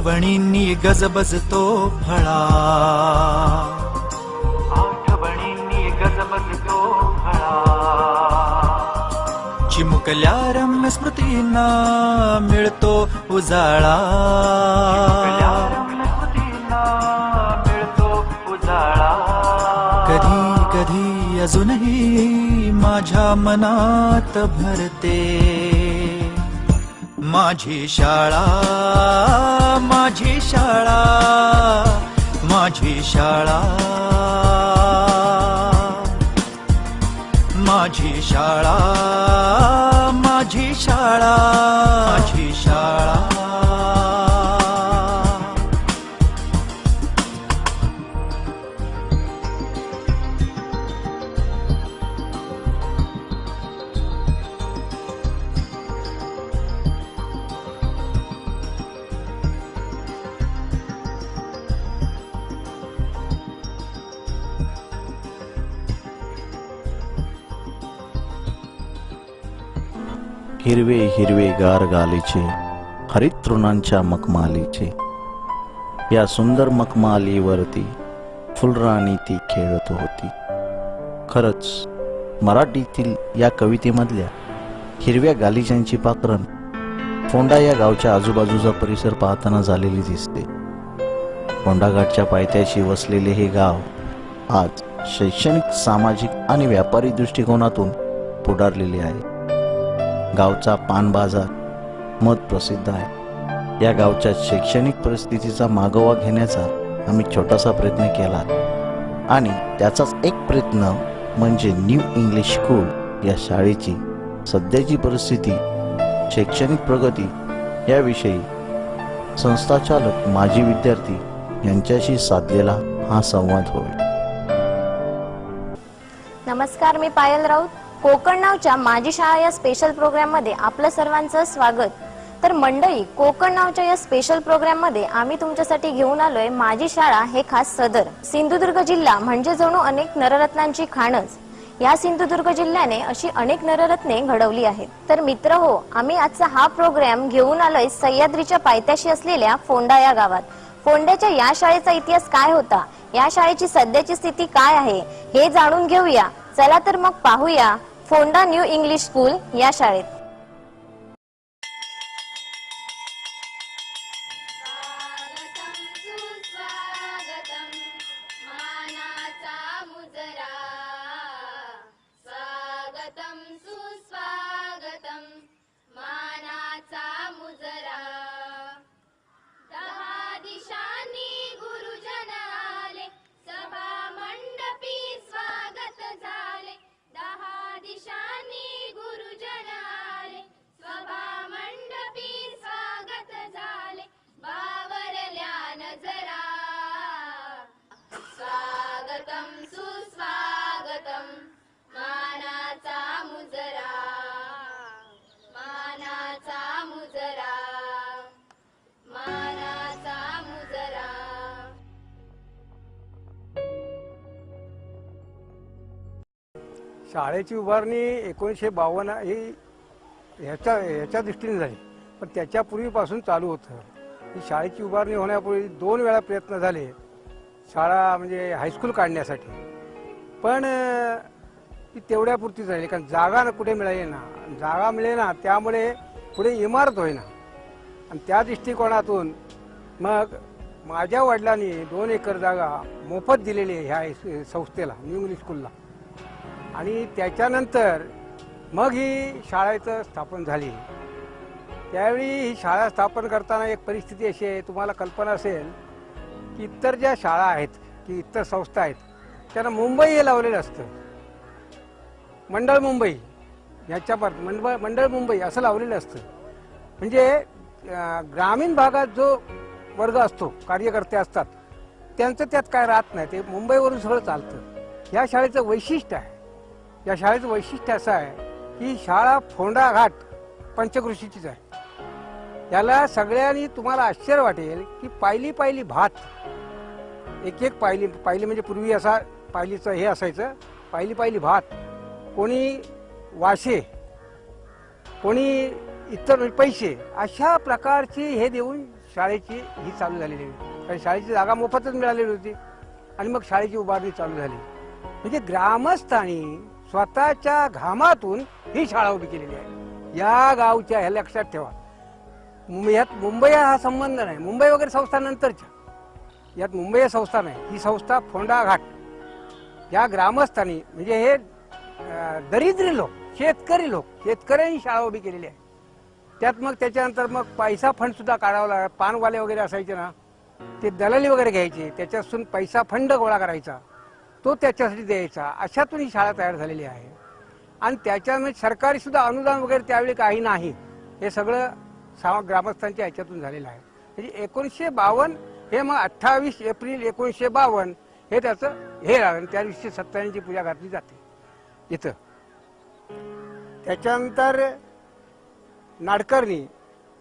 आठवणींनी गजबजतो फळा, आठवणींनी गजबजतो फळा, चिमुकल्या रम्य स्मृतींना मिळतो उजाळा, मिळतो उजाळा। कधी कधी अजूनही माझ्या मनात भरते माझी शाळा, माझी शाळा, माझी शाळा, माझी शाळा, माझी शाळा, माझी शाळा। हिरवे हिरवे गार गालीचे, हरित तृणांच्या मखमालीचे, या सुंदर मखमालीवरती फुलराणी ती खेळत होती। खरंच मराठीतील या कवितेमधल्या हिरव्या गालिचांची पाखरण फोंडा या गावच्या आजूबाजूचा परिसर पाहताना झालेली दिसते। फोंडाघाटच्या पायथ्याशी वसलेले हे गाव आज शैक्षणिक, सामाजिक आणि व्यापारी दृष्टिकोनातून पुढारलेले आहे। गावचा पान बाजार मत प्रसिद्ध आहे। या गावच्या शैक्षणिक परिस्थितीचा मागोवा घेण्याचा आम्ही छोटासा प्रयत्न केला आणि त्याचाच एक प्रयत्न म्हणजे न्यू इंग्लिश स्कूल या शाळेची सध्याची परिस्थिती, शैक्षणिक प्रगती याविषयी संस्थाचालक, माजी विद्यार्थी यांच्याशी साधलेला हा संवाद होय। नमस्कार, मी पायल राऊत। कोकण नावच्या माझी शाळा या स्पेशल प्रोग्राम मध्ये आपलं सर्वांचं स्वागत। तर मंडळी, कोकण नावच्या या स्पेशल प्रोग्राम मध्ये आम्ही तुमच्यासाठी घेऊन आलोय माझी शाळा हे खास सदर। सिंधुदुर्ग जिल्हा म्हणजे जणू अनेक नररत्नांची खाणच। या सिंधुदुर्ग जिल्ह्याने अशी अनेक नररत्ने घडवली आहेत। तर मित्र हो, आम्ही आजचा हा प्रोग्राम घेऊन आलोय सह्याद्रीच्या पायथ्याशी असलेल्या फोंडा या गावात। फोंड्याच्या या शाळेचा इतिहास काय होता, या शाळेची सध्याची स्थिती काय आहे हे जाणून घेऊया। चला तर मग पाहूया फोंडा न्यू इंग्लिश स्कूल या शाळेत। शाळेची उभारणी 1952 ही ह्याच्या दृष्टीने झाली, पण त्याच्यापूर्वीपासून चालू होतं। ही शाळेची उभारणी होण्यापूर्वी 2 वेळा प्रयत्न झाले शाळा म्हणजे हायस्कूल काढण्यासाठी, पण ती तेवढ्यापुरतीच राहिली, कारण जागा कुठे मिळाली ना, जागा मिळेना, त्यामुळे पुढे इमारत होईना। आणि त्या दृष्टिकोनातून मग माझ्या वडिलांनी 2 एकर जागा मोफत दिलेली आहे ह्या संस्थेला, न्यू इंग्लिश स्कूलला। आणि त्याच्यानंतर मग ही शाळेचं स्थापन झाली। त्यावेळी ही शाळा स्थापन करताना एक परिस्थिती अशी आहे, तुम्हाला कल्पना असेल की इतर ज्या शाळा आहेत की इतर संस्था आहेत त्यांना मुंबई हे लावलेलं असतं, मंडळ मुंबई ह्याच्या मंडळ मुंबई असं लावलेलं असतं। म्हणजे ग्रामीण भागात जो वर्ग असतो, कार्यकर्ते असतात, त्यांचं त्यात काय राहत नाही, ते मुंबईवरून सगळं चालतं। ह्या शाळेचं वैशिष्ट्य आहे, या शाळेचं वैशिष्ट्य असं आहे की शाळा फोंडा घाट पंचकृषीचीच आहे। याला सगळ्यांनी तुम्हाला आश्चर्य वाटेल की पायली पायली भात, एक एक पायली म्हणजे पूर्वी असा पायलीचं हे असायचं, पायली पायली भात, कोणी वाशे, कोणी इतर पैसे, अशा प्रकारची हे देऊन शाळेची ही चालू झालेली आहे. कारण शाळेची जागा मोफतच मिळालेली होती आणि मग शाळेची उभारणी चालू झाली. म्हणजे ग्रामस्थांनी स्वतःच्या घामातून ही शाळा उभी केलेली आहे. या गावच्या हे लक्षात ठेवा. यात मुंबई हा संबंध नाही. मुंबई वगैरे संस्था नंतरच्या, यात मुंबई संस्था नाही. ही संस्था फोंडा घाट या ग्रामस्थांनी म्हणजे हे दरिद्री लोक, शेतकरी लोक, शेतकऱ्यांनी शाळा उभी केलेली आहे. त्यात मग त्याच्यानंतर मग पैसा फंड सुद्धा काढावा लागला. पानवाले वगैरे असायचे ना, ते दलाली वगैरे घ्यायचे, त्याच्यातून पैसा फंड गोळा करायचा, तो त्याच्यासाठी द्यायचा. अशातून ही शाळा तयार झालेली आहे. आणि त्याच्यामध्ये सरकारी सुद्धा अनुदान वगैरे त्यावेळी काही नाही. हे सगळं ग्रामस्थांच्या ह्याच्यातून झालेलं आहे. म्हणजे 1952 हे मग 28 एप्रिल 1952 हे त्याचं हे राहतं. त्या दिवशी सत्याची पूजा घातली जाते इथं. त्याच्यानंतर नाडकर्णी,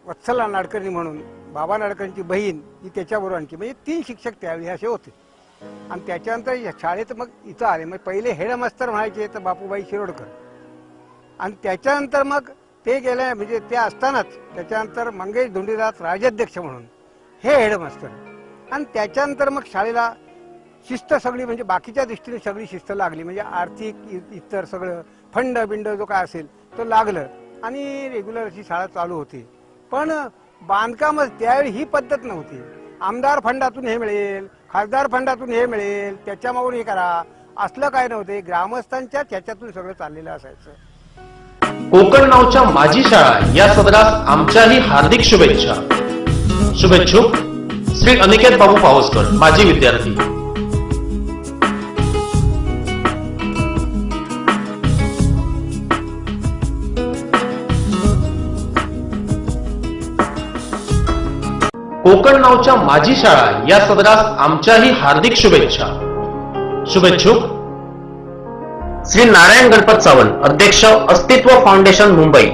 वत्सला नाडकर्णी म्हणून बाबा नाडकर्णीची बहीण ही त्याच्याबरोबर आणखी, म्हणजे 3 शिक्षक त्यावेळी असे होते. आणि त्याच्यानंतर या शाळेत मग इथं आले. मग पहिले हेडमास्तर म्हणायचे तर बापूबाई शिरोडकर. आणि त्याच्यानंतर मग ते गेले, म्हणजे ते असतानाच त्याच्यानंतर मंगेश धोंडीदास राजाध्यक्ष म्हणून हे हेडमास्तर. आणि त्याच्यानंतर मग शाळेला शिस्त सगळी, म्हणजे बाकीच्या दृष्टीने सगळी शिस्त लागली. म्हणजे आर्थिक इतर सगळं फंड बिंड जो काय असेल तो लागलं आणि रेग्युलर अशी शाळा चालू होती. पण बांधकामच त्यावेळी ही पद्धत नव्हती. आमदार फंडातून हे मिळेल, खासदार फंडातून हे मिळेल, त्याच्यामागून हे करा, असलं काय नव्हते. ग्रामस्थांच्या त्याच्यातून सगळं चाललेलं असायचं. कोकण नावच्या माझी शाळा या सदरास आमच्याही हार्दिक शुभेच्छा. शुभेच्छुक श्री अनिकेत बाबू पावसकर, माजी विद्यार्थी. कोकण नावच्या माझी शाळा या सदरास आमच्याही हार्दिक शुभेच्छा. शुभेच्छुक श्री नारायण गणपत सावंत, अध्यक्ष अस्तित्व फाउंडेशन मुंबई.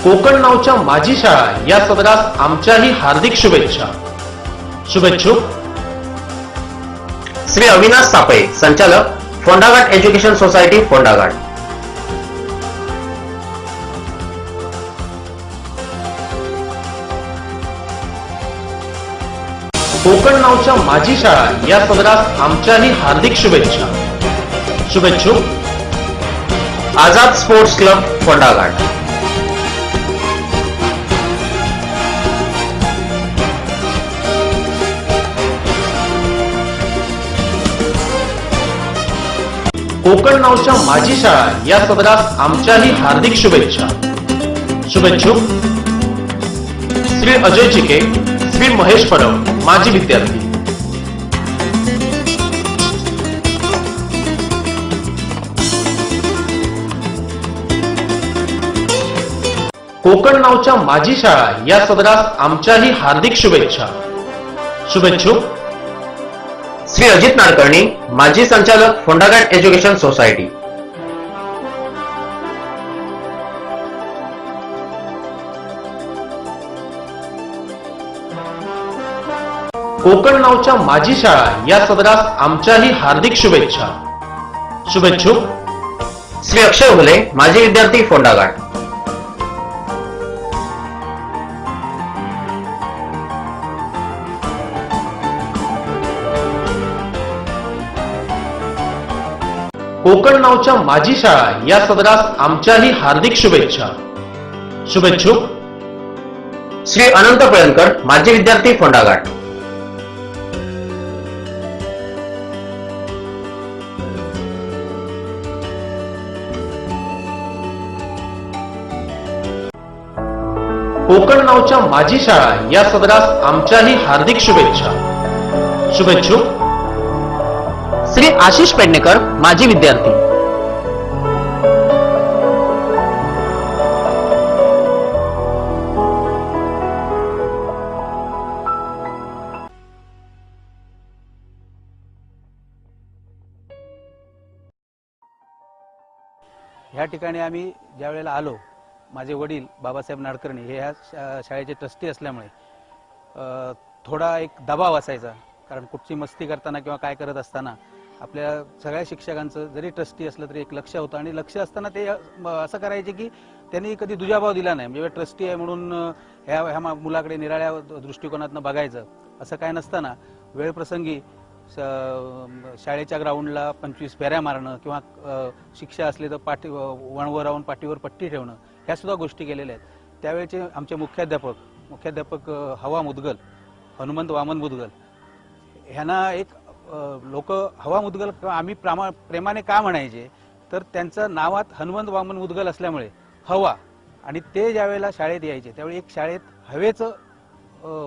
कोकण नावच्या माझी शाळा या सदरास आमच्याही हार्दिक शुभेच्छा. शुभेच्छुक श्री अविनाश सापळे, संचालक फोंडाघाट एज्युकेशन सोसायटी, फोंडाघाट. कोकण नावच्या माझी शाळा या सदरास आमच्याही हार्दिक शुभेच्छा. शुभेच्छुक आझाद स्पोर्ट्स क्लब, फोंडाघाट. कोकण नावच्या माझी शाळा या सदरास आमच्याही हार्दिक शुभेच्छा. शुभेच्छुक श्री अजय चिके, श्री महेश पडव, माजी विद्यार्थी. कोकण नावच्या माझी शाळा या सदरास आमच्याही हार्दिक शुभेच्छा. शुभेच्छुक श्री अजित नाडकर्णी, माजी संचालक फोंडाघाट एज्युकेशन सोसायटी. कोकण नावच्या माझी शाळा या सदरास आमच्याही हार्दिक शुभेच्छा. शुभेच्छुक श्री अक्षय हुले, माजी विद्यार्थी, फोंडाघाट. कोकण नावच्या माझी शाळा या सदरास आमच्याही हार्दिक शुभेच्छा. शुभेच्छुक श्री अनंत पळणकर, माजी विद्यार्थी, फोंडाघाट. कोकण नावच्या माझी शाळा या सदरास आमच्याही हार्दिक शुभेच्छा. शुभेच्छुक श्री आशिष पेडणेकर, माजी विद्यार्थी. ह्या ठिकाणी आम्ही ज्या वेळेला आलो, माझे वडील बाबासाहेब नाडकर्णी हे ह्या शाळेचे ट्रस्टी असल्यामुळे थोडा एक दबाव असायचा. कारण कुठची मस्ती करताना किंवा काय करत असताना आपल्या सगळ्या शिक्षकांचं जरी ट्रस्टी असलं तरी एक लक्ष होतं आणि लक्ष असताना ते असं करायचे की त्यांनी कधी दुजाभाव दिला नाही. म्हणजे ट्रस्टी आहे म्हणून ह्या मुलाकडे निराळ्या दृष्टिकोनातनं बघायचं असं काय नसताना वेळप्रसंगी शाळेच्या ग्राउंडला 25 फेऱ्या मारणं किंवा शिक्षा असली तर वणवर राहून पाठीवर पट्टी ठेवणं ह्या सुद्धा गोष्टी केलेल्या आहेत. त्यावेळेचे आमचे मुख्याध्यापक हवा मुदगल, हनुमंत वामन मुदगल ह्यांना एक लोक हवा मुदगल आम्ही प्रेमाने का म्हणायचे तर त्यांचं नावात हनुमंत वामन मुदगल असल्यामुळे हवा, आणि ते ज्यावेळेला शाळेत यायचे त्यावेळी एक शाळेत हवेचं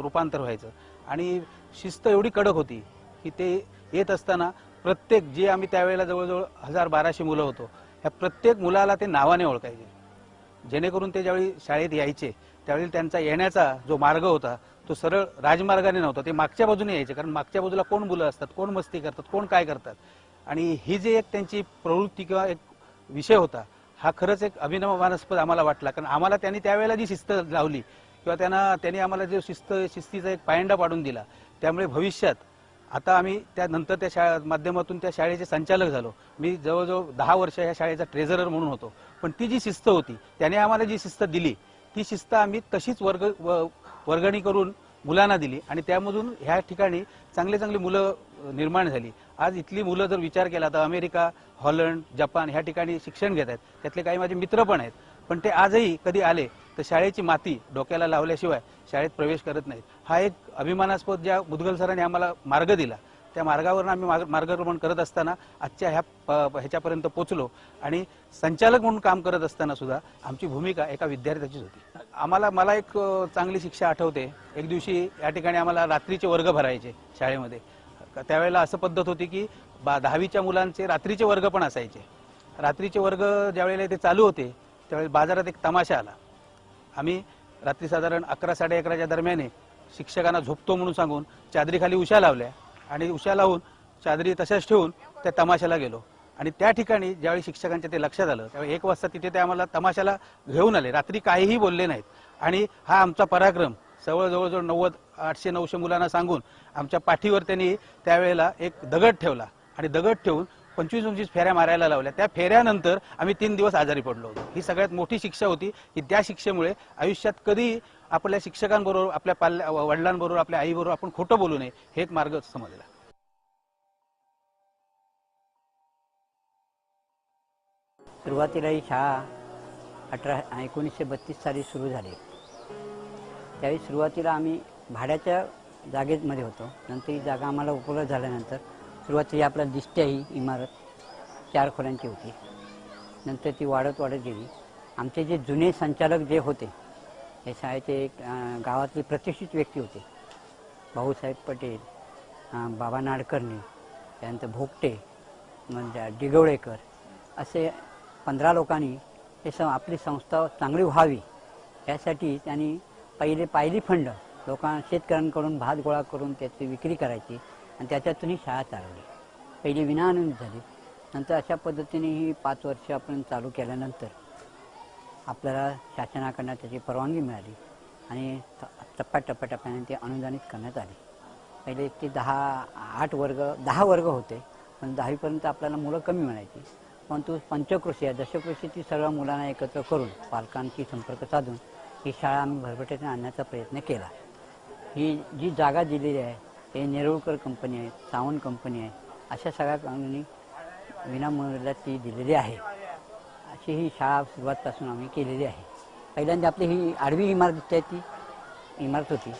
रूपांतर व्हायचं आणि शिस्त एवढी कडक होती की ते येत असताना प्रत्येक जे आम्ही त्यावेळेला जवळजवळ 1200 मुलं होतो ह्या प्रत्येक मुलाला ते नावाने ओळखायचे, जेणेकरून ते ज्यावेळी शाळेत यायचे त्यावेळी त्यांचा येण्याचा जो मार्ग होता तो सरळ राजमार्गाने नव्हता, ते मागच्या बाजूने यायचे. कारण मागच्या बाजूला कोण मुलं असतात, कोण मस्ती करतात, कोण काय करतात, आणि ही जी एक त्यांची प्रवृत्ती किंवा एक विषय होता हा खरंच एक अभिनवास्पद आम्हाला वाटला. कारण आम्हाला त्यांनी त्यावेळेला जी शिस्त लावली किंवा त्यांनी आम्हाला जो शिस्तीचा एक पायंडा पाडून दिला, त्यामुळे भविष्यात आता आम्ही त्यानंतर त्या माध्यमातून त्या शाळेचे संचालक झालो. मी जवळजवळ 10 वर्ष या शाळेचा ट्रेझरर म्हणून होतो. पण ती जी शिस्त होती त्याने आम्हाला जी शिस्त दिली ती शिस्त आम्ही तशीच वर्गणी करून मुलांना दिली आणि त्यामधून ह्या ठिकाणी चांगले चांगली मुलं निर्माण झाली. आज इथली मुलं जर विचार केला तर अमेरिका, हॉलंड, जपान ह्या ठिकाणी शिक्षण घेत आहेत. त्यातले काही माझे मित्र पण आहेत. पण ते आजही कधी आले तर शाळेची माती डोक्याला लावल्याशिवाय शाळेत प्रवेश करत नाहीत. हा एक अभिमानास्पद ज्या मुदगल सरांनी आम्हाला मार्ग दिला त्या मार्गावर आम्ही मार्गक्रमण करत असताना आजच्या ह्याच्यापर्यंत पोहोचलो. आणि संचालक म्हणून काम करत असताना सुद्धा आमची भूमिका एका विद्यार्थ्याचीच होती. मला एक चांगली शिक्षा आठवते. एक दिवशी या ठिकाणी आम्हाला रात्रीचे वर्ग भरायचे शाळेमध्ये. त्यावेळेला असं पद्धत होती की 10वीच्या मुलांचे रात्रीचे वर्ग पण असायचे. रात्रीचे वर्ग ज्यावेळेला ते चालू होते त्यावेळेला बाजारात एक तमाशा आला. आम्ही रात्री साधारण 11-11:30च्या दरम्याने शिक्षकांना झोपतो म्हणून सांगून चादरीखाली उशा लावल्या आणि उशा लावून चादरी तशाच ठेवून त्या तमाशाला गेलो. आणि त्या ठिकाणी ज्यावेळी शिक्षकांच्या ते लक्षात आलं त्यावेळी 1 वाजता तिथे ते आम्हाला तमाशाला घेऊन आले. रात्री काहीही बोलले नाहीत आणि हा आमचा पराक्रम जवळजवळ 800-900 मुलांना सांगून आमच्या पाठीवर त्यांनी त्यावेळेला एक दगड ठेवला आणि दगड ठेवून 25-25 फेऱ्या मारायला लावल्या. त्या फेऱ्यानंतर आम्ही 3 दिवस आजारी पडलो होतो. ही सगळ्यात मोठी शिक्षा होती की त्या शिक्षेमुळे आयुष्यात कधी आपल्या शिक्षकांबरोबर, आपल्या वडिलांबरोबर, आपल्या आईबरोबर आपण खोटं बोलू नये हे एक मार्ग समजला. सुरुवातीला ही शाळा 1932 साली सुरू झाली. त्यावेळी सुरुवातीला आम्ही भाड्याच्या जागेमध्ये होतो. नंतर ही जागा आम्हाला उपलब्ध झाल्यानंतर सुरुवातीला आपल्याला दिसते ही इमारत 4 खोल्यांची होती. नंतर ती वाढत गेली. आमचे जे जुने संचालक जे होते हे शाळेचे एक गावातली प्रतिष्ठित व्यक्ती होते. भाऊसाहेब पटेल, बाबा नाडकर्णी, त्यानंतर भोगटे, म्हणजे डिगवळेकर, असे 15 लोकांनी आपली संस्था चांगली व्हावी यासाठी त्यांनी पहिली फंड शेतकऱ्यांकडून भात गोळा करून त्याची विक्री करायची आणि त्याच्यातून ही शाळा चालवली. पहिली विनाअनुदानित झाली. नंतर अशा पद्धतीने ही 5 वर्ष आपण चालू केल्यानंतर आपल्याला शासनाकडनं त्याची परवानगी मिळाली आणि टप्प्याटप्प्याने ते अनुदानित करण्यात आले. पहिले ते 10 वर्ग होते, पण 10वीपर्यंत आपल्याला मुलं कमी मिळायची. परंतु पंचक्रोशी दशक्रोशीची सर्व मुलांना एकत्र करून पालकांशी संपर्क साधून ही शाळा आम्ही भरभराटीने आणण्याचा प्रयत्न केला. ही जी जागा दिलेली आहे ते नेरुळकर कंपनी आहे, सावंत कंपनी आहे, अशा सगळ्या कंपनी विनामूल्य ती दिलेली आहे. अशी ही शाळा सुरुवातपासून आम्ही केलेली आहे. पहिल्यांदा आपली ही आडवी इमारत आहे ती इमारत होती.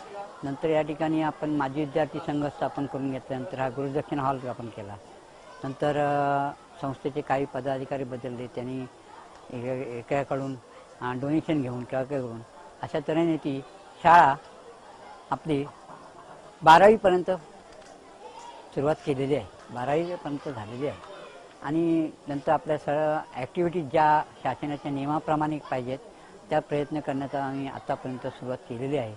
नंतर या ठिकाणी आपण माजी विद्यार्थी संघ स्थापन करून घेतल्यानंतर हा गुरुदक्षिणा हॉल स्थापन केला. नंतर संस्थेचे काही पदाधिकारी बदलले. त्यांनी एकाकडून डोनेशन घेऊन किंवा करून अशा तऱ्हेने ती शाळा आपली 12वीपर्यंत सुरुवात केलेली आहे. 12वीपर्यंत झालेली आहे. आणि नंतर आपल्या सर्व ॲक्टिव्हिटीज ज्या शासनाच्या नियमाप्रमाणे पाहिजेत त्या प्रयत्न करण्याचा आम्ही आतापर्यंत सुरुवात केलेली आहे.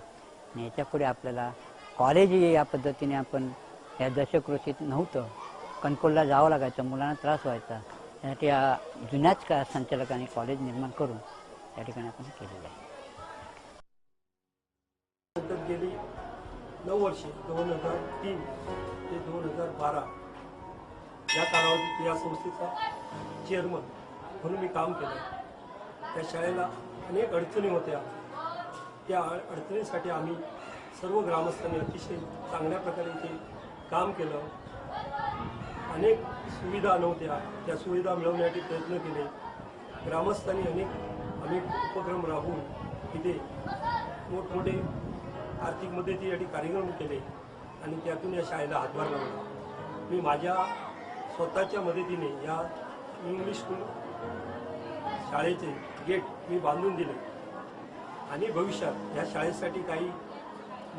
आणि याच्यापुढे आपल्याला कॉलेज या पद्धतीने आपण या दशक्रोशीत नव्हतं, कणकोलला जावं लागायचं, मुलांना त्रास व्हायचा. त्यासाठी या जुन्याच संचालकांनी कॉलेज निर्माण करून या ठिकाणी आपण केलेलं आहे. गेली 9 वर्षे 2003 ते 2012 या कालावधीत या संस्थेचा चेअरमन म्हणून मी काम केलं. त्या शाळेला अनेक अडचणी होत्या. त्या अडचणींसाठी आम्ही सर्व ग्रामस्थांनी अतिशय चांगल्या प्रकारे ते काम केलं. अनेक सुविधा नव्हत्या, त्या सुविधा मिळवण्यासाठी प्रयत्न केले. ग्रामस्थांनी अनेक उपक्रम राबवून इथे मोठमोठे आर्थिक मदतीसाठी कार्यक्रम केले आणि त्यातून या शाळेला हातभार लावला. मी माझ्या स्वतःच्या मदतीने या इंग्लिश स्कूल शाळेचे गेट मी बांधून दिले आणि भविष्यात या शाळेसाठी काही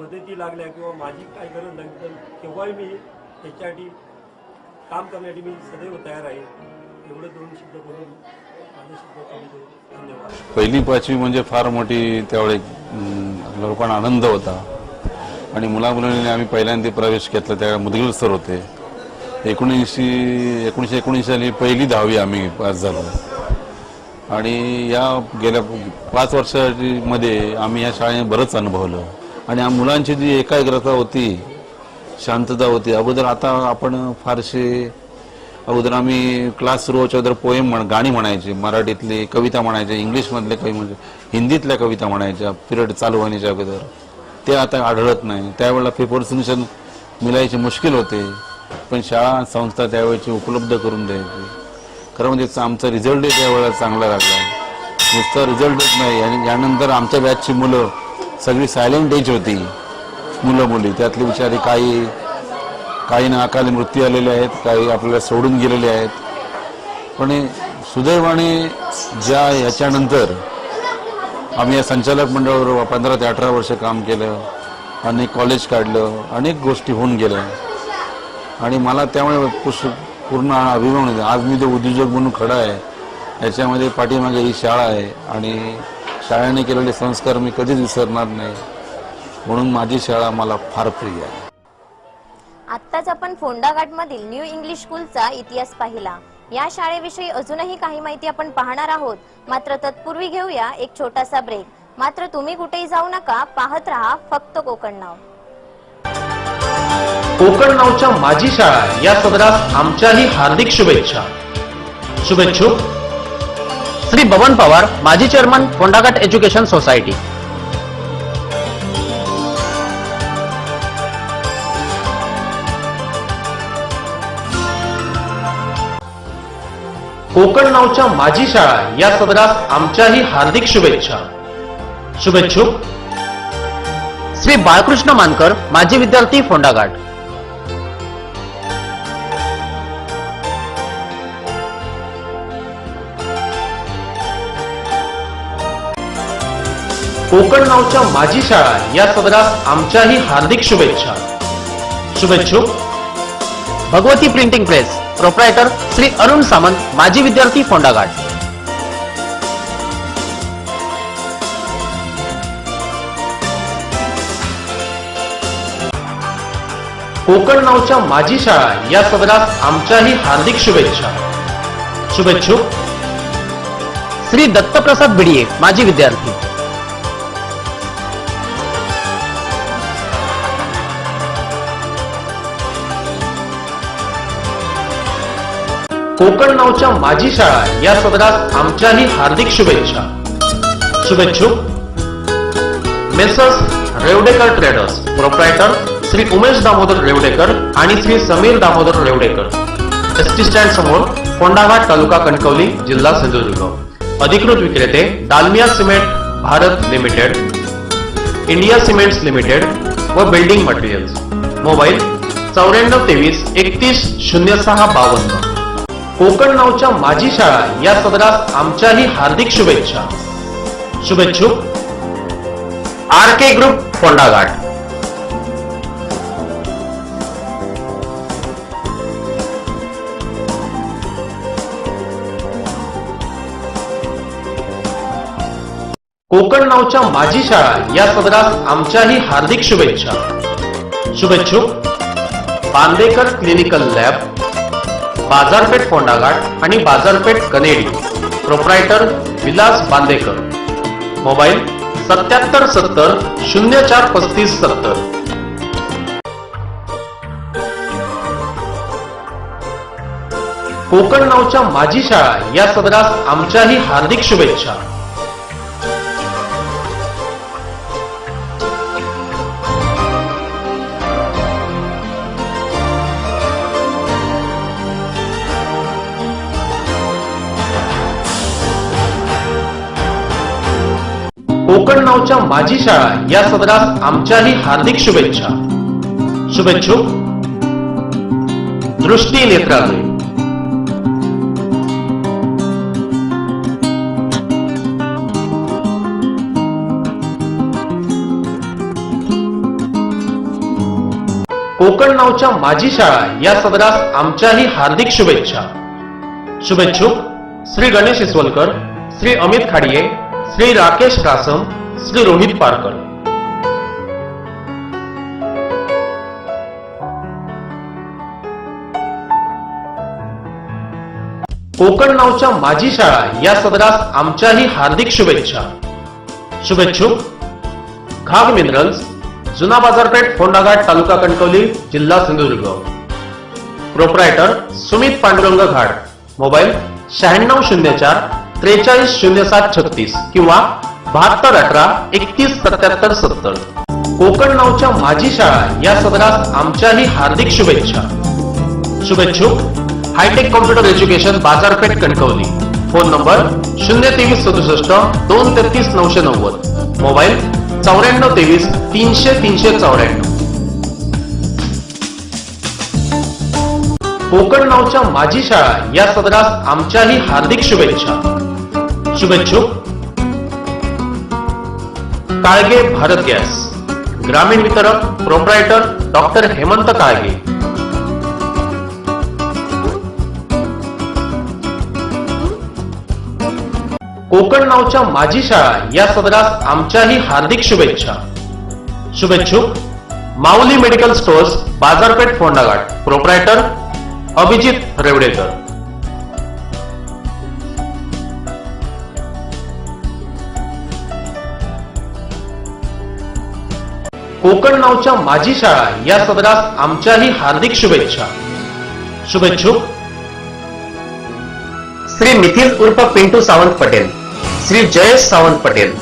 मदती लागल्या किंवा माझी काही गरज लागली तर केव्हाही मी त्याच्यासाठी काम करण्यासाठी मी सदैव तयार आहे. एवढं दोन शब्द बोलून माझे शब्द कमी. धन्यवाद. पहिली पाचवी म्हणजे फार मोठी त्यावेळी लोकांना आनंद होता आणि मुलामुलांनी आम्ही पहिल्यांदा प्रवेश घेतला. त्यावेळी मुदगल सर होते. 1919 साली पहिली 10वी आम्ही पास झालो आणि या गेल्या 5 वर्षामध्ये आम्ही या शाळेने बरंच अनुभवलं आणि या मुलांची जी एकाग्रता होती, शांतता होती. अगोदर आता आपण फारसे अगोदर आम्ही क्लास सुरू व्हायच्या अगोदर पोएम गाणी म्हणायची, मराठीतली कविता म्हणायचे, इंग्लिशमधले काही म्हणजे हिंदीतल्या कविता म्हणायच्या पिरियड चालू होण्याच्या अगोदर. ते आता आढळत नाही. त्यावेळेला पेपर सोल्युशन मिळायचे मुश्किल होते, पण शाळा संस्था त्यावेळेची उपलब्ध करून द्यायची. खरं म्हणजे आमचा रिझल्टही त्यावेळेला चांगला लागला. नुसता रिझल्टच नाही आणि यानंतर आमच्या बॅचची मुलं सगळी सायलेंट एज होती, मुलं मुली. त्यातली विचारी काही ना अकाली मृत्यू आलेले आहेत, काही आपल्याला सोडून गेलेले आहेत. पण सुदैवाने याच्यानंतर आम्ही या संचालक मंडळावर 15 ते 18 वर्ष काम केलं, अनेक कॉलेज काढलं, अनेक गोष्टी होऊन गेल्या आणि मला त्यामुळे पूर्ण अभिमान होता. आज मी ते उद्योजक म्हणून खडा आहे. याच्यामध्ये पाठीमागे ही शाळा आहे आणि शाळेने केलेले संस्कार मी कधीच विसरणार नाही. म्हणून माझी शाळा मला फार प्रिय आहे. आत्ताच आपण फोंडाघाटमधील न्यू इंग्लिश स्कूलचा इतिहास पाहिला. या शाळेविषयी अजूनही काही माहिती आपण पाहणार आहोत. मात्र तत्पूर्वी घेऊया एक छोटासा ब्रेक. मात्र तुम्ही कुठेही जाऊ नका, पाहत रहा फक्त कोकण नाव. कोकण नावच्या माझी शाळा या सदरास आमच्याही हार्दिक शुभेच्छा. शुभेच्छुक श्री बबन पवार, माजी chairman, Phondaghat education society. Konkan नावच्या माझी शाळा या सदरास आमच्याही हार्दिक शुभेच्छा. शुभेच्छुक श्री बाळकृष्ण मानकर, माजी विद्यार्थी, फोंडाघाट. कोकण नावच्या माझी शाळा या सदरास आमच्याही हार्दिक शुभेच्छा. शुभेच्छुक Bhagwati printing press, proprietor Shri Arun Samant, माजी विद्यार्थी, फोंडाघाट. कोकण नावच्या माझी शाळा या सदरास आमच्याही हार्दिक शुभेच्छा. शुभेच्छुक श्री दत्तप्रसाद भिडिये, माजी विद्यार्थी. कोकण नावच्या माझी शाळा या सदरास आमच्याही हार्दिक शुभेच्छा. शुभेच्छुक messrs Revdekar traders, proprietor Shri Umesh Damodar Revdekar आणि श्री समीर दामोदर रेवडेकर, एसटी स्टँड समोर, फोंडाघाट, तालुका कणकवली, जिल्हा सिंधुदुर्ग. अधिकृत विक्रेते Dalmia cement Bharat limited, India cements limited व बिल्डिंग मटेरियल्स. मोबाईल 9423 31 06 52. कोकण नावच्या माझी शाळा या सदरास आमच्याही हार्दिक शुभेच्छा. शुभेच्छुक RK ग्रुप, फोंडाघाट. कोकण नावच्या माझी शाळा या सदरास आमच्याही हार्दिक शुभेच्छा. शुभेच्छुक बांदेकर क्लिनिकल लॅब, बाजारपेठ, फोंडाघाट आणि बाजारपेठ, कनेडी. प्रोप्रायटर विलास बांदेकर. मोबाईल 7770 04 35 70. कोकण नावच्या माझी शाळा या सदरास आमच्याही हार्दिक शुभेच्छा. कोकण नावच्या माझी शाळा या सदरास आमच्याही हार्दिक शुभेच्छा. शुभेच्छुक दृष्टी नेत्रालय. कोकण नावच्या माझी शाळा या सदरास आमच्याही हार्दिक शुभेच्छा. शुभेच्छुक श्री गणेश इसवलकर, श्री अमित खाडिये, श्री राकेश कासम, श्री रोहित पारकर. कोकण नावच्या माझी शाळा या सदरास आमच्याही हार्दिक शुभेच्छा. शुभेच्छुक खाग मिनरल्स, जुना बाजारपेठ, फोंडाघाट, तालुका कणकवली, जिल्हा सिंधुदुर्ग. प्रोप्रायटर सुमित पांडुरंग घाट. मोबाईल 9604 430736 किंवा 7218 317770. कोकण नावच्या माझी शाळा या सदरास आमच्याही हार्दिक शुभेच्छा. शुभेच्छुक हायटेक कॉम्प्युटर एज्युकेशन, बाजारपेठ, Kankavli. Phone number 02367 233 990. Mobile 9423 300 394. Konkan नावच्या माझी शाळा या सदरास आमच्याही हार्दिक शुभेच्छा. शुभेच्छुक काळगे भारत गॅस, ग्रामीण वितरक, प्रोप्रायटर डॉक्टर हेमंत काळगे. कोकण नावच्या माझी शाळा या सदरास आमच्याही हार्दिक शुभेच्छा. शुभेच्छुक माऊली मेडिकल स्टोअर्स, बाजारपेठ, फोंडाघाट. प्रोप्रायटर अभिजित रेवडेकर. कोकण नावच्या माझी शाळा या सदरास आमच्याही हार्दिक शुभेच्छा. शुभेच्छुक श्री निखिल उर्फ पिंटू सावंत पटेल, श्री जयेश सावंत पटेल.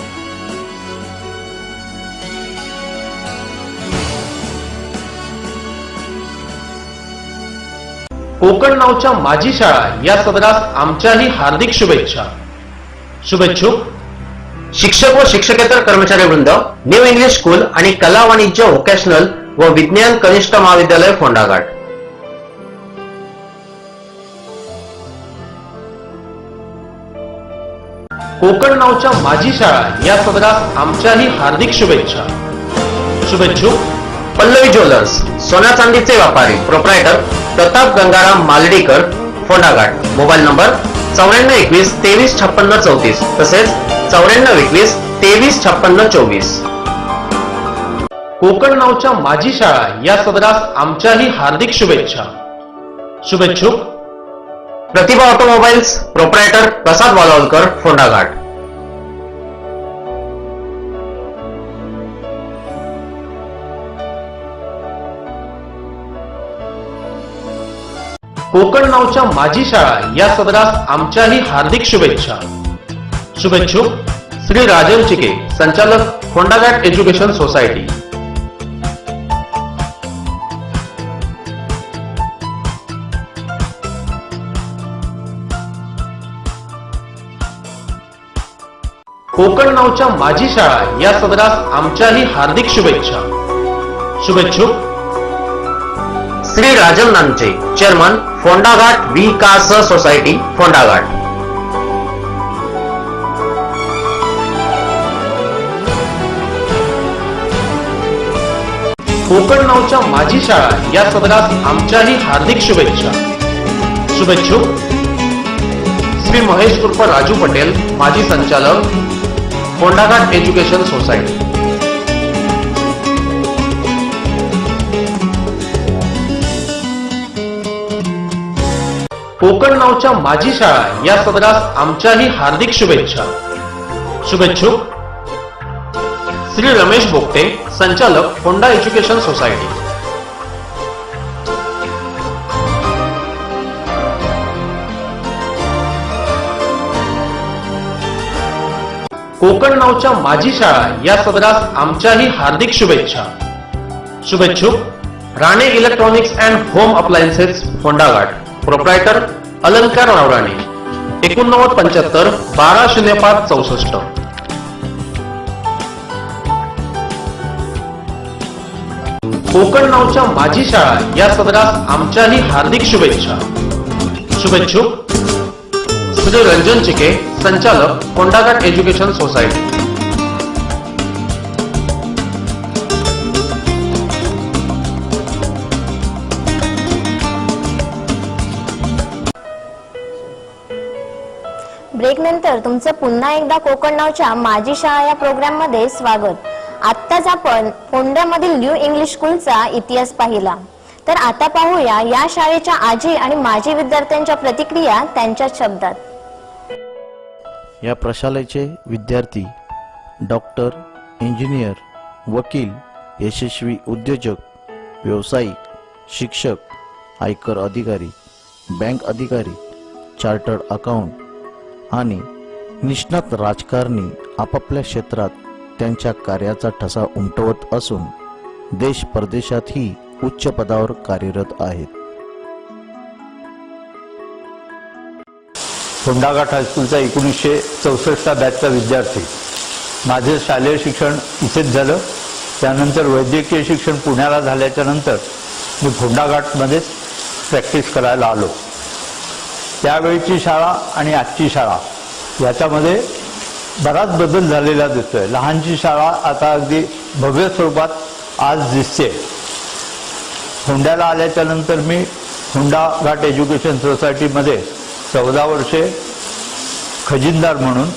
कोकण नावच्या माझी शाळा या सदरास आमच्याही हार्दिक शुभेच्छा. शुभेच्छुक शिक्षक व शिक्षकेतर कर्मचारी वृंद, न्यू इंग्लिश स्कूल आणि कला वाणिज्य व्होकेशनल व विज्ञान कनिष्ठ महाविद्यालय, फोंडाघाट. कोकण नावच्या माझी शाळा या सदरास आमच्याही हार्दिक शुभेच्छा. शुभेच्छुक पल्लवी ज्वेलर्स, सोन्या चांदीचे व्यापारी, proprietor Pratap Gangaram Maldikar, Phondaghat. Mobile number 9421 2356 34 तसेच 9421 2356 24. कोकण नावच्या माझी शाळा या सदरास आमच्याही हार्दिक शुभेच्छा. शुभेच्छुक प्रतिभा ऑटोमोबाईल्स, प्रोप्रायटर प्रसाद वालावलकर, फोंडाघाट. कोकण नावच्या माझी शाळा या सदरास आमच्याही हार्दिक शुभेच्छा. शुभेच्छुक श्री राजन चिके, संचालक, फोंडाघाट एज्युकेशन सोसायटी. कोकण नावच्या माझी शाळा या सदरास आमच्याही हार्दिक शुभेच्छा. शुभेच्छुक श्री राजन नानचे, चेअरमन, फोंडाघाट विकास सोसायटी, फोंडाघाट. कोकण नावच्या माझी शाळा या सदरास आमच्याही हार्दिक शुभेच्छा. शुभेच्छुक श्री महेश उर्फ राजू पटेल, माजी संचालक, फोंडाघाट एज्युकेशन सोसायटी. कोकण नावच्या माझी शाळा या सदरास आमच्याही हार्दिक शुभेच्छा. शुभेच्छुक श्री रमेश बोगटे, संचालक, फोंडा एज्युकेशन सोसायटी. कोकण नावच्या माझी शाळा या सदरास आमच्याही हार्दिक शुभेच्छा. शुभेच्छुक Rane electronics and home appliances Phondaghat, proprietor Alankar Navrane, 8975 1205 64. Konkan नावच्या माझी शाळा या सदरास आमच्याही हार्दिक शुभेच्छा. शुभेच्छुक श्री रंजन चिके, संचालक फोंडाघाट एज्युकेशन सोसायटी. ब्रेक नंतर तुमचं पुन्हा एकदा कोकण नावच्या माझी शाळा या प्रोग्राम मध्ये स्वागत. आत्ताच आपण फोंड्यामधील न्यू इंग्लिश स्कूलचा इतिहास पाहिला. तर आता पाहूया या शाळेच्या आजी आणि माजी विद्यार्थ्यांच्या प्रतिक्रिया त्यांच्या शब्दात. या प्रशालेचे विद्यार्थी डॉक्टर, इंजिनियर, वकील, यशस्वी उद्योजक, व्यावसायिक, शिक्षक, आयकर अधिकारी, बँक अधिकारी, चार्टर्ड अकाउंट आणि निष्णात राजकारणी आपापल्या क्षेत्रात त्यांच्या कार्याचा ठसा उमटवत असून देश परदेशातही उच्च पदावर कार्यरत आहेत. फोंडाघाट हायस्कूलचा 1964 बॅचचा विद्यार्थी. माझे शालेय शिक्षण इथेच झालं. त्यानंतर वैद्यकीय शिक्षण पुण्याला झाल्याच्या नंतर मी फोंडाघाटमध्येच प्रॅक्टिस करायला आलो. त्यावेळीची शाळा आणि आजची शाळा याच्यामध्ये बराच बदल झालेला दिसतोय. लहानची शाळा आता अगदी भव्य स्वरूपात आज दिसते. फोंड्याला आल्याच्या नंतर मी फोंडाघाट एज्युकेशन सोसायटीमध्ये 14 वर्षे खजिनदार म्हणून,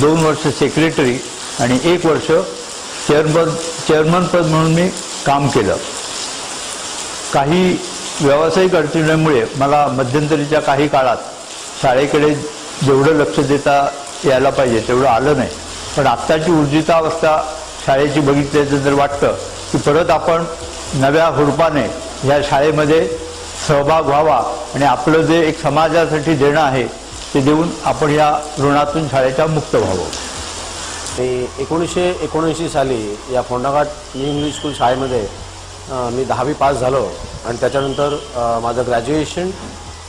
2 वर्ष सेक्रेटरी आणि 1 वर्ष चेअरमन पद म्हणून मी काम केलं. काही व्यावसायिक अडचणीमुळे मला मध्यंतरीच्या काही काळात शाळेकडे जेवढं लक्ष देता यायला पाहिजे तेवढं आलं नाही. पण आत्ताची ऊर्जितावस्था शाळेची बघितल्याचं जर वाटतं की परत आपण नव्या हुरपाने ह्या शाळेमध्ये सहभाग व्हावा आणि आपलं जे एक समाजासाठी देणं आहे ते देऊन आपण या ऋणातून शाळेच्या मुक्त व्हावं. 1979 साली या फोंडाघाट न्यू इंग्लिश स्कूल शाळेमध्ये मी 10वी पास झालो आणि त्याच्यानंतर माझं ग्रॅज्युएशन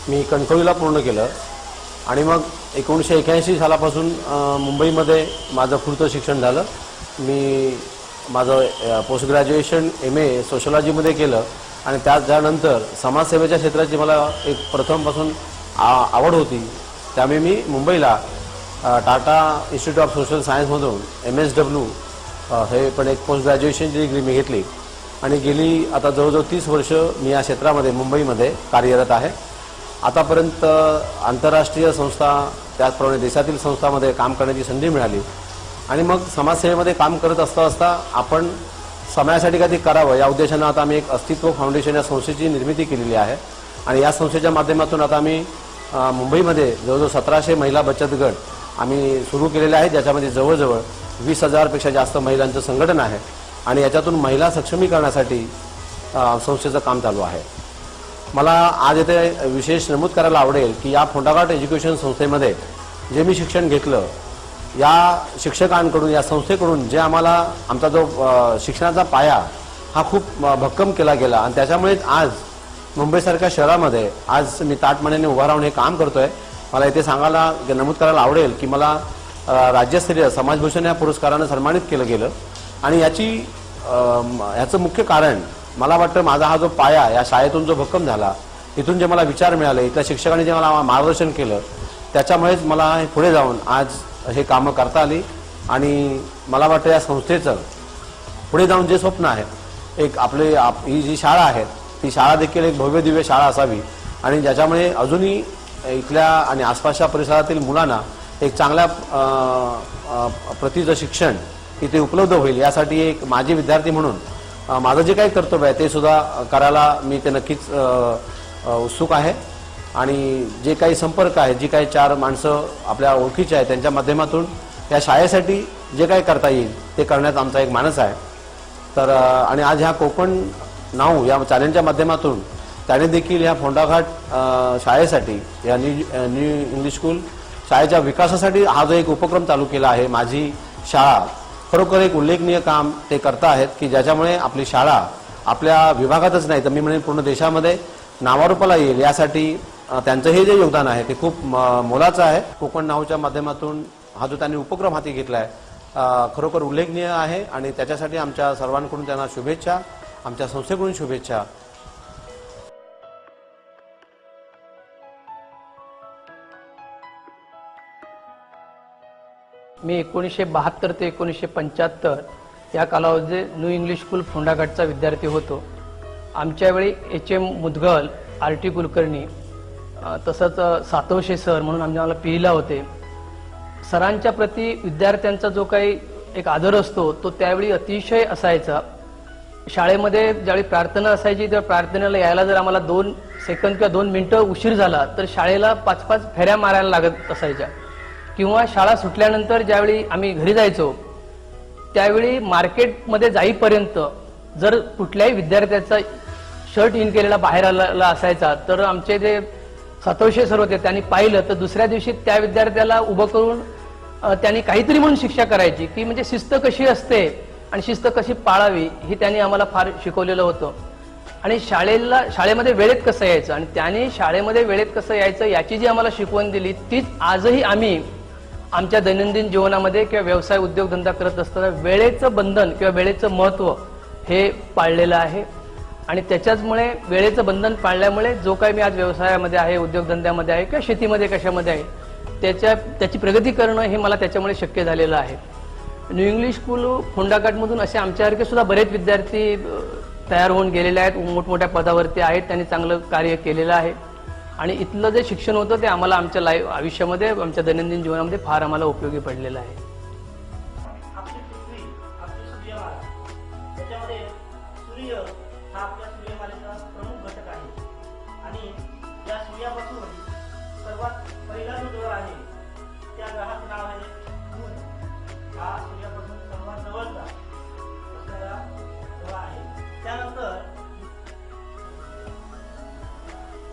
मी कणकवलीला पूर्ण केलं आणि मग 1981 सालापासून मुंबईमध्ये माझं पुढचं शिक्षण झालं. मी माझं पोस्ट ग्रॅज्युएशन MA सोशॉलॉजीमध्ये केलं आणि त्यानंतर समाजसेवेच्या क्षेत्राची मला एक प्रथमपासून आवड होती. त्यामुळे मी मुंबईला टाटा इन्स्टिट्यूट ऑफ सोशल सायन्समधून MSW हे पण एक पोस्ट ग्रॅज्युएशनची डिग्री मी घेतली आणि गेली आता जवळजवळ 30 वर्ष मी या क्षेत्रामध्ये मुंबईमध्ये कार्यरत आहे. आतापर्यंत आंतरराष्ट्रीय संस्था त्याचप्रमाणे देशातील संस्थांमध्ये काम करण्याची संधी मिळाली आणि मग समाजसेवेमध्ये काम करत असता आपण समाजासाठी काहीतरी करावं या उद्देशानं आता आम्ही एक अस्तित्व फाउंडेशन या संस्थेची निर्मिती केलेली आहे आणि या संस्थेच्या माध्यमातून आता आम्ही मुंबईमध्ये जवळजवळ 1700 महिला बचत गट आम्ही सुरू केलेले आहेत, ज्याच्यामध्ये जवळजवळ 20,000पेक्षा जास्त महिलांचं संघटन आहे आणि याच्यातून महिला सक्षमीकरणासाठी संस्थेचं काम चालू आहे. मला आज येथे विशेष नमूद करायला आवडेल की या फोंडाघाट एज्युकेशन संस्थेमध्ये जे मी शिक्षण घेतलं या शिक्षकांकडून, या संस्थेकडून जे आम्हाला आमचा जो शिक्षणाचा पाया हा खूप भक्कम केला गेला आणि त्याच्यामुळेच आज मुंबईसारख्या शहरामध्ये आज मी ताटमानेने उभा राहून हे काम करतोय. मला इथे सांगायला नमूद करायला आवडेल की मला राज्यस्तरीय समाजभूषण या पुरस्कारानं सन्मानित केलं गेलं आणि याचं मुख्य कारण मला वाटतं माझा हा जो पाया या शाळेतून जो भक्कम झाला, इथून जे मला विचार मिळाले, इथल्या शिक्षकांनी जे मला मार्गदर्शन केलं त्याच्यामुळेच मला पुढे जाऊन आज हे कामं करता आली आणि मला वाटतं या संस्थेचं पुढे जाऊन जे स्वप्न आहे एक ही जी शाळा आहे ती शाळा देखील एक भव्य दिव्य शाळा असावी आणि ज्याच्यामुळे अजूनही इथल्या आणि आसपासच्या परिसरातील मुलांना एक चांगल्या प्रतीचं शिक्षण इथे उपलब्ध होईल यासाठी एक माझे विद्यार्थी म्हणून माझं जे काही कर्तव्य आहे ते सुद्धा करायला मी ते नक्कीच उत्सुक आहे आणि जे काही संपर्क आहे, जी काही 4 माणसं आपल्या ओळखीचे आहेत त्यांच्या माध्यमातून या शाळेसाठी जे काही करता येईल ते करण्याचा आमचा एक मानस आहे. तर आणि आज ह्या कोकण नाऊ या चॅलेंजच्या माध्यमातून त्याने देखील ह्या फोंडाघाट शाळेसाठी या न्यू इंग्लिश स्कूल शाळेच्या विकासासाठी हा जो एक उपक्रम चालू केला आहे माझी शाळा खरोखर एक उल्लेखनीय काम ते करता आहेत की ज्याच्यामुळे आपली शाळा आपल्या विभागातच नाही तर मी म्हणेन पूर्ण देशामध्ये नावारूपाला येईल यासाठी त्यांचं हे जे योगदान आहे ते खूप मोलाचं आहे. कोकण नाऊच्या माध्यमातून हा जो त्यांनी उपक्रम हाती घेतला आहे खरोखर उल्लेखनीय आहे आणि त्याच्यासाठी आमच्या सर्वांकडून त्यांना शुभेच्छा, आमच्या संस्थेकडून शुभेच्छा. मी 1972 ते 1975 या कालावधीत न्यू इंग्लिश स्कूल फोंडाघाटचा विद्यार्थी होतो. आमच्या वेळी HM मुदगल, RT कुलकर्णी तसंच सातवशे सर म्हणून आम्हाला पिहिला होते. सरांच्या प्रती विद्यार्थ्यांचा जो काही एक आदर असतो तो त्यावेळी अतिशय असायचा. शाळेमध्ये ज्यावेळी प्रार्थना असायची त्या प्रार्थनेला यायला जर आम्हाला 2 सेकंद किंवा 2 मिनिटं उशीर झाला तर शाळेला 5-5 फेऱ्या मारायला लागत असायच्या. किंवा शाळा सुटल्यानंतर ज्यावेळी आम्ही घरी जायचो त्यावेळी मार्केटमध्ये जाईपर्यंत जर कुठल्याही विद्यार्थ्याचा शर्ट इन केलेला बाहेर आलेला असायचा तर आमचे जे सातवशे सर होते त्यांनी पाहिलं तर दुसऱ्या दिवशी त्या विद्यार्थ्याला उभं करून त्यांनी काहीतरी म्हणून शिक्षा करायची की म्हणजे शिस्त कशी असते आणि शिस्त कशी पाळावी ही त्यांनी आम्हाला फार शिकवलेलं होतं. आणि शाळेमध्ये वेळेत कसं यायचं आणि त्याने शाळेमध्ये वेळेत कसं यायचं याची जी आम्हाला शिकवण दिली तीच आजही आम्ही आमच्या दैनंदिन जीवनामध्ये किंवा व्यवसाय उद्योगधंदा करत असताना वेळेचं बंधन किंवा वेळेचं महत्त्व हे पाळलेलं आहे. आणि त्याच्याचमुळे वेळेचं बंधन पाळल्यामुळे जो काही मी आज व्यवसायामध्ये आहे, उद्योगधंद्यामध्ये आहे किंवा शेतीमध्ये कशामध्ये आहे त्याची प्रगती करणं हे मला त्याच्यामुळे शक्य झालेलं आहे. न्यू इंग्लिश स्कूल फोंडाघाटमधून असे आमच्यासारखे सुद्धा बरेच विद्यार्थी तयार होऊन गेलेले आहेत, मोठमोठ्या पदावरती आहेत, त्यांनी चांगलं कार्य केलेलं आहे. आणि इथलं जे शिक्षण होतं ते आम्हाला आमच्या आयुष्यामध्ये आमच्या दैनंदिन जीवनामध्ये फार आम्हाला उपयोगी पडलेलं आहे. आपली पृथ्वी, आपली सूर्यमाला, त्याच्यामध्ये सूर्य हा आपल्या सूर्यमालेचा प्रमुख घटक आहे आणि या सूर्यापासून सर्वात पहिला जो ग्रह आहे त्या ग्रहाचं नाव आहे मून. हा सूर्यापासून सर्वात जवळचा असणारा ग्रह आहे. त्यानंतर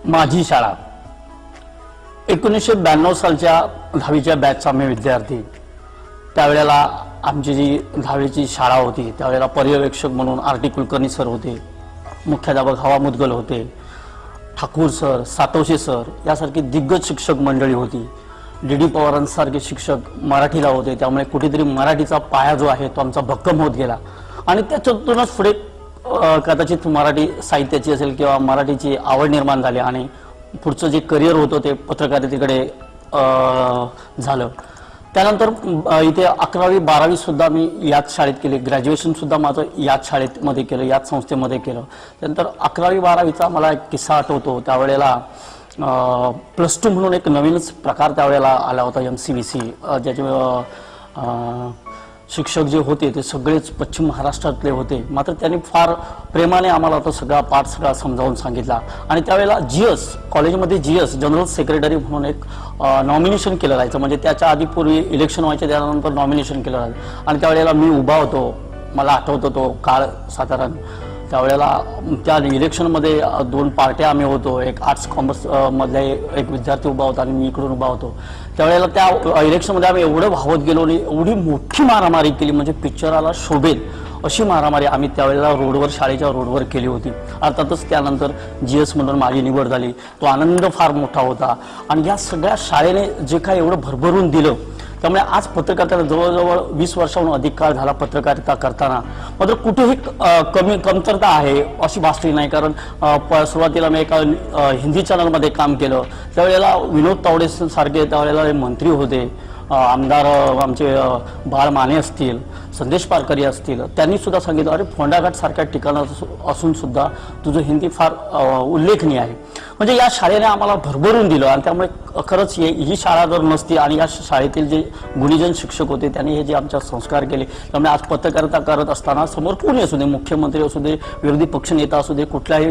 माझी शाळा 1992 सालच्या 10वीच्या बॅचचा मी विद्यार्थी. त्यावेळेला आमची जी 10वीची शाळा होती त्यावेळेला पर्यवेक्षक म्हणून RT कुलकर्णी सर होते, मुख्याध्यापक हवा मुदगल होते, ठाकूर सर, सातवशे सर यासारखी दिग्गज शिक्षक मंडळी होती. DD पवारांसारखे शिक्षक मराठीला होते. त्यामुळे कुठेतरी मराठीचा पाया जो आहे तो आमचा भक्कम होत गेला आणि त्याच्यातूनच पुढे कदाचित मराठी साहित्याची असेल किंवा मराठीची आवड निर्माण झाली आणि पुढचं जे करिअर होतं ते पत्रकारितेकडे झालं. त्यानंतर इथे 11वी 12वी सुद्धा मी याच शाळेत केली, ग्रॅज्युएशन सुद्धा माझं याच शाळेमध्ये केलं, याच संस्थेमध्ये केलं. त्यानंतर 11वी 12वीचा मला एक किस्सा आठवतो. त्यावेळेला +2 म्हणून एक नवीनच प्रकार त्यावेळेला आला होता MCVC, ज्याचे शिक्षक जे होते ते सगळेच पश्चिम महाराष्ट्रातले होते. मात्र त्यांनी फार प्रेमाने आम्हाला तो सगळा पाठ सगळा समजावून सांगितला. आणि त्यावेळेला GS कॉलेजमध्ये GS जनरल सेक्रेटरी म्हणून एक नॉमिनेशन केलं जायचं, म्हणजे त्याच्या आधी पूर्वी इलेक्शन व्हायचे त्यानंतर नॉमिनेशन केलं जायचं. आणि त्यावेळेला मी उभा होतो, मला आठवतो तो काळ साधारण. त्यावेळेला त्या इलेक्शनमध्ये 2 पार्ट्या आम्ही होतो, एक आर्ट्स कॉमर्स मधले एक विद्यार्थी उभा होता आणि मी इकडून उभा होतो. त्यावेळेला त्या इलेक्शनमध्ये आम्ही एवढं वाहत गेलो आणि एवढी मोठी मारामारी केली म्हणजे पिक्चराला शोभेल अशी मारामारी आम्ही त्यावेळेला रोडवर, शाळेच्या रोडवर केली होती. अर्थातच त्यानंतर GS म्हणून माझी निवड झाली. तो आनंद फार मोठा होता. आणि या सगळ्या शाळेने जे काही एवढं भरभरून दिलं त्यामुळे आज पत्रकारिता जवळजवळ 20 वर्षाहून अधिक काळ झाला पत्रकारिता करताना. मात्र कुठेही कमतरता आहे अशी भासली नाही. कारण सुरुवातीला मी एका हिंदी चॅनलमध्ये काम केलं. त्यावेळेला विनोद तावडे सारखे त्यावेळेला मंत्री होते, आमदार आमचे बाळ माने असतील, संदेश पारकरी असतील, त्यांनी सुद्धा सांगितलं अरे फोंडाघाट सारख्या ठिकाणात असून सुद्धा तुझं हिंदी फार उल्लेखनीय आहे. म्हणजे या शाळेने आम्हाला भरभरून दिलं. आणि त्यामुळे खरंच ही शाळा जर नसती आणि या शाळेतील जे गुणीजन शिक्षक होते त्यांनी हे जे आमच्या संस्कार केले त्यामुळे आज पत्रकारिता करत असताना समोर कोणी असू दे, मुख्यमंत्री असू दे, विरोधी पक्षनेता असू दे, कुठल्याही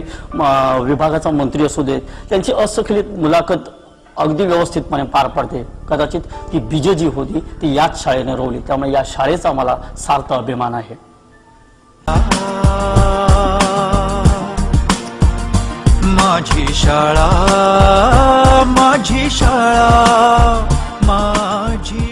विभागाचा मंत्री असू दे, त्यांची अस्खलित मुलाखत अगदी व्यवस्थितपणे पार पडते. कदाचित ती बीज जी होती ती याच शाळेने रोवली. त्यामुळे या शाळेचा मला सार्थ अभिमान आहे. माझी शाळा माझी शाळा माझी